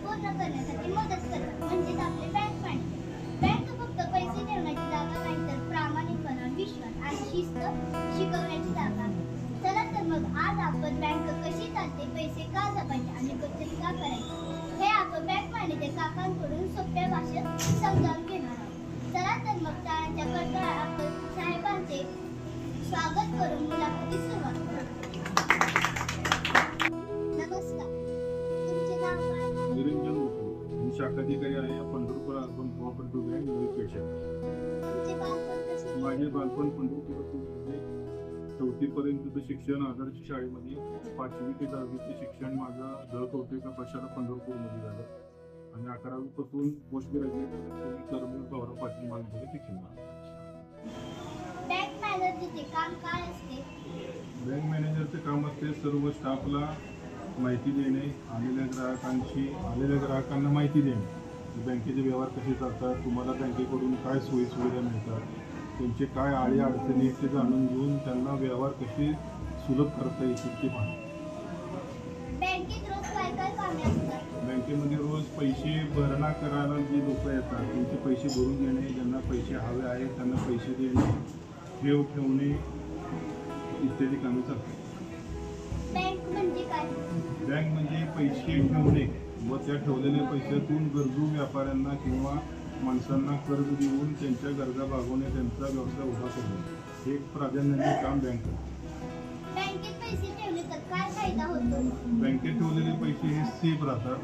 पूर्ण करण्यासाठी मदत करतात, म्हणजेच आपले बँक मॅनेजर. बँक फक्त पैसे ठेवण्याची जागा नाही, तर प्रामाणिकपणा, विश्वास आणि शिस्त शिकवण्याची जागा आहे. चला तर मग आज आपण बँक कशी चालते, पैसे का जपायचे आणि बचत का करायची हे आपण बँक मॅनेजर काकांकडून सोप्या भाषेत समजावून घेणार आहोत. चला तर मग टाळ्यांच्या कडकडाट आपण साहेबांचे स्वागत करून मुलाखतीस सुरुवात करू. नमस्कार, तुमचे नाव काय? निरंजन मुकुंद. मी शाखाधिकारी आहे पंढरपूर अर्बन कोऑपरेटिव्ह बँक नवीपेशा. तुमचे बालपण कसे? माझे बालपण पंढरपूरमध्ये 4थी पर्यंतचं शिक्षण आदर्श शाळेमध्ये, 5वी ते 10वीचे शिक्षण माझं जळकवटे प्रशाला पंढरपूरमध्ये झालं आणि 11वी पासून पोस्ट ग्रॅज्युएट कर्मवीर भाऊराव पाटील महाविद्यालयात शिक्षण झालं. बँक मॅनेजरचे काम काय असते? बँक मॅनेजरचे काम असते सर्व स्टाफला माहिती देणे, आलेल्या ग्राहकांना माहिती देणे, बँकेचे व्यवहार कसे चालतात, तुम्हाला बँकेकडून काय सोयी सुविधा मिळतात, त्यांचे काय आडी अडचणी ते जाणून घेऊन त्यांना व्यवहार कसे सुलभ करता येतील ते पाहणे. बँकेत रोज काय काय कामे असतात? बँकेमध्ये रोज पैसे भरणा करायला जे लोक येतात त्यांचे पैसे भरून घेणे, ज्यांना पैसे हवे आहेत त्यांना पैसे देणे, ठेव ठेवणे इत्यादी कामे चालतात. बँक म्हणजे काय? बँक म्हणजे पैसे ठेवणे व त्या ठेवलेल्या पैशातून गरजू व्यापाऱ्यांना किंवा माणसांना कर्ज देऊन त्यांच्या गरजा भागवणे, त्यांचा व्यवसाय उभा करणे हे प्राधान्याने काम बँक करते. बँकेत पैसे ठेवले तर काय फायदा होतो? बँकेत ठेवलेले पैसे हे सेफ राहतात,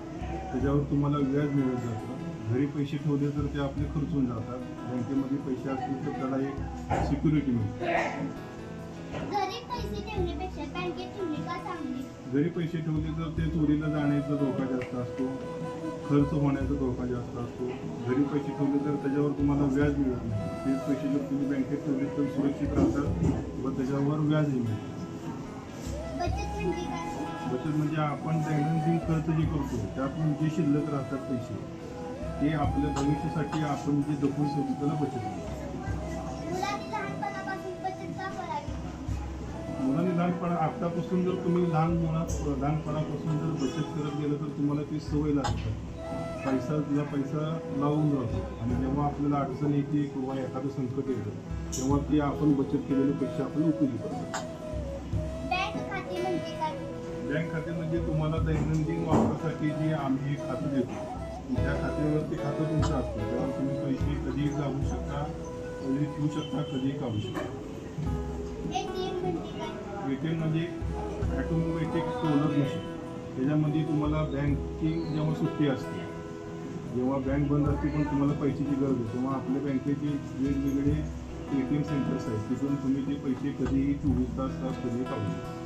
त्याच्यावर तुम्हाला व्याज मिळत जातं. घरी पैसे ठेवले तर ते आपले खर्चून जातात, बँकेमध्ये पैसे असतील तर त्याला एक सिक्युरिटी मिळते. घरी पैसे ठेवण्यापेक्षा बँकेत ठेवणे का चांगले? घरी पैसे ठेवले तर ते चोरीला जाण्याचा धोका जास्त असतो, खर्च होण्याचा धोका जास्त असतो. घरी पैसे ठेवले तर त्याच्यावर तुम्हाला व्याज मिळत नाही, तेच पैसे जर तुम्ही बँकेत ठेवले तर सुरक्षित राहतात व त्याच्यावर व्याजही मिळतं. बचत म्हणजे काय? बचत म्हणजे आपण दैनंदिन खर्च जे करतो त्यातून जे शिल्लक राहतात पैसे ते आपल्या भविष्यासाठी आपण जे जपून ठेवतो त्याला बचत म्हणतात. मुलांनी लहानपणापासून बचत का करावी? मुलांनी आतापासून जर तुम्ही लहानपणापासून जर बचत करत गेलं तर तुम्हाला ती सवय लागते. पैसा लावून जातो आणि जेव्हा आपल्याला अडचण येते किंवा एखादं संकट येतं तेव्हा ते आपण बचत केलेले पैसे आपण उपयोगी करतो. बँक खाते म्हणजे काय? बँक खाते म्हणजे तुम्हाला दैनंदिन वापरासाठी जे आम्ही एक खातं देतो त्या खात्यावरती खातं तुमचं असतं, तेव्हा तुम्ही पैसे कधीही काढू शकता, कधी ठेवू शकता, कधीही काढू शकता. ATM म्हणजे काय? ATM म्हणजे ऑटोमॅटिक टेलर मशीन. त्याच्यामध्ये तुम्हाला बँकिंग जेव्हा सुट्टी असते, जेव्हा बँक बंद असते पण तुम्हाला पैशाची गरज आहे, तेव्हा आपल्या बँकेचे वेगवेगळे ATM सेंटर्स आहेत, तिथून तुम्ही ते पैसे कधीही 24 तास कधीही काढू शकता.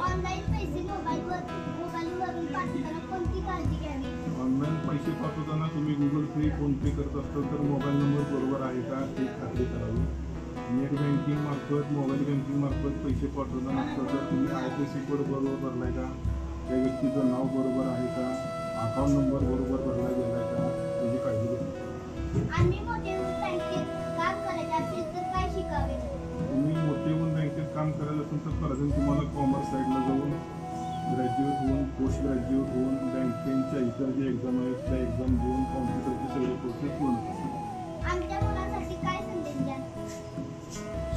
ऑनलाईन पैसे मोबाईलवरून पाठवताना कोणती काळजी घ्यावी? ऑनलाईन पैसे पाठवताना तुम्ही Google Pay, फोनपे करत असताल तर मोबाईल नंबर बरोबर आहे का ते खात्री करावी. नेट बँकिंग मार्फत, मोबाईल बँकिंग मार्फत पैसे पाठवताना असतं तर तुम्ही IFSC कोड बरोबर भरलाय का, त्या व्यक्तीचं नाव बरोबर आहे का, अकाउंट नंबर बरोबर भरला गेलाय का याची काळजी घ्या. आम्ही मोठे बँकेत काम करायचे असेल तर काय शिकावे? तुम्ही मोठे होऊन बँकेत काम करायला असेल तर परत तुम्हाला कॉमर्स साईडला जाऊन ग्रॅज्युएट होऊन, पोस्ट ग्रॅज्युएट होऊन बँकेच्या इतर जे एक्झाम आहेत त्या एक्झाम देऊन कॉम्प्युटरचे सगळे कोर्सेस पूर्ण करा. आमच्या मुलांसाठी काय संदेश द्या?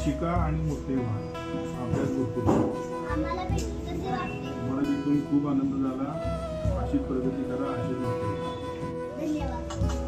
शिका आणि मोठे व्हा, अभ्यास भरपूर करा. आम्हाला भेटून कसे वाटते? मला भेटून खूप आनंद झाला. अशीच प्रगती करा, अशीच मोठे व्हा. धन्यवाद.